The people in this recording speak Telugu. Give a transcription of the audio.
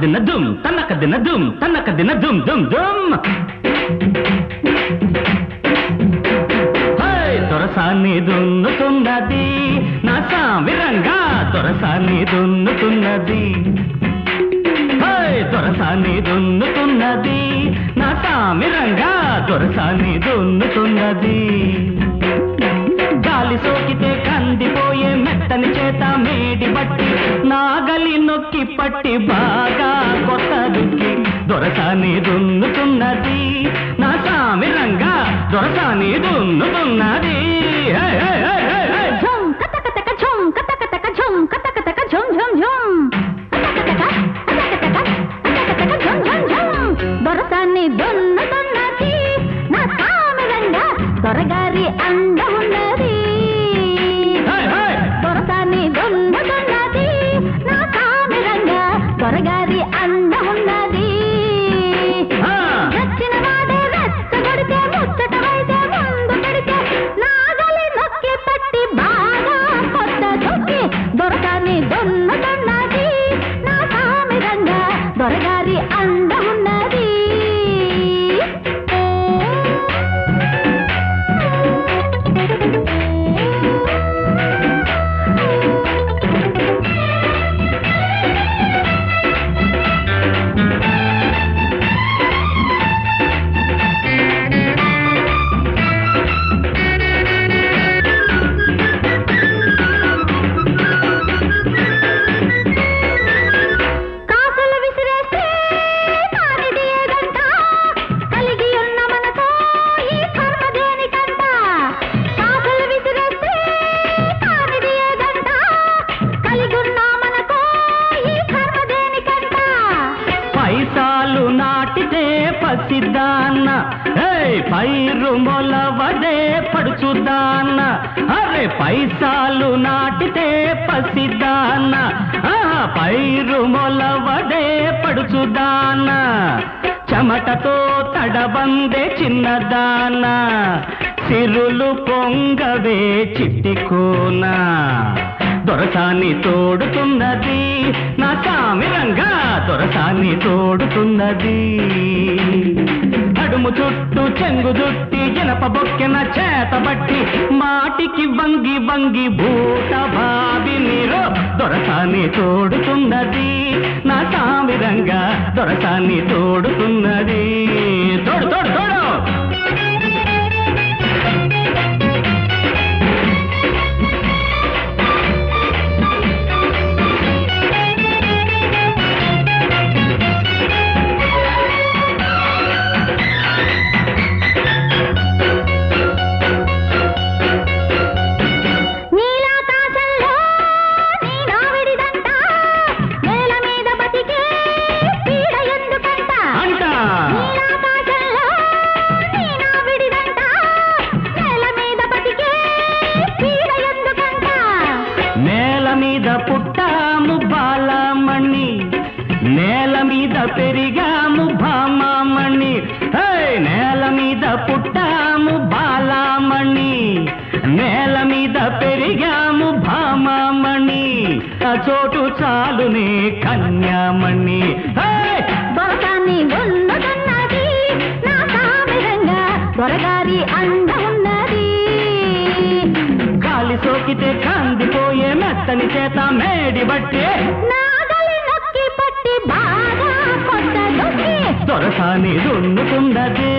దిన దుమ్ తన్నక దిన దుమ్ తన్నక దిన దుమ్ దుమ్ దుమ్ దొరసాన్ని దున్నుతున్నది నా సామిరంగా దొరసాన్ని దున్నుతున్నది దొరసాన్ని దున్నుతున్నది నా సామిరంగా దొరసాన్ని దున్నుతున్నది గాలి సోకితే కందిపోయే మెత్తని చేత మేడి బట్టి నాగలి నొక్కి పట్టి బాగా కొత్త దుక్కి దొరసాన్ని దున్నుతున్నది నా సామిరంగా దొరసాన్ని దున్నుతున్నది దొరసాన్ని దున్నుతున్నది నా సామిరంగా దొరగారి అండ ఉన్నది దొరసాన్ని దున్నుతున్నది నా సామిరంగా దొరగారి అండ ఉన్నది రచ్చిన వాడే రెచ్చగొడితే ముచ్చట వైతే ముందు పెడితే నాగలి నొక్కి పట్టి బాగా కొత్త దుక్కి దొరసాన్ని దున్నుతున్నది నా సామిరంగా దొరగారి అండ ఉన్నది పైసాలు నాటితే పసిదాన్న పైరు మొలవదే పడుచుదాన్న అరే పైసాలు నాటితే పసిదాన్న పైరు మొలవదే పడుచుదాన్న చెమటతో తడబందే చిన్నదాన్న సిరులు పొంగవే చిట్టికోనా దొరసాన్ని తోడుతున్నది నా సామిరంగా దొరసాన్ని తోడుతున్నది నడుము చుట్టూ చెంగు జుట్టి జనప బొక్కెన చేతబట్టి మాటికి వంగి వంగి భూత బాబి నీరు దొరసాన్ని తోడుతున్నది నా సామిరంగా దొరసాన్ని తోడుతున్నది తోడు తోడు తోడు మీద పుట్టాము బాలమణి నేల మీద పెరిగాము భామామణి నేల మీద పుట్టాము బాలమణి నేల మీద పెరిగాము భామామణి ఆ చోటు చాలునే కన్యామణి దొరసాన్ని దున్నుతున్నది నా సామిరంగా దొరగారి అండ ఉన్నది గాలి సోకితే కందిపోయే మెత్తని చేత మేడి బట్టి నాగలి నొక్కి పట్టి బాగా కొత్త దుక్కి దొరసాన్ని దున్నుతున్నది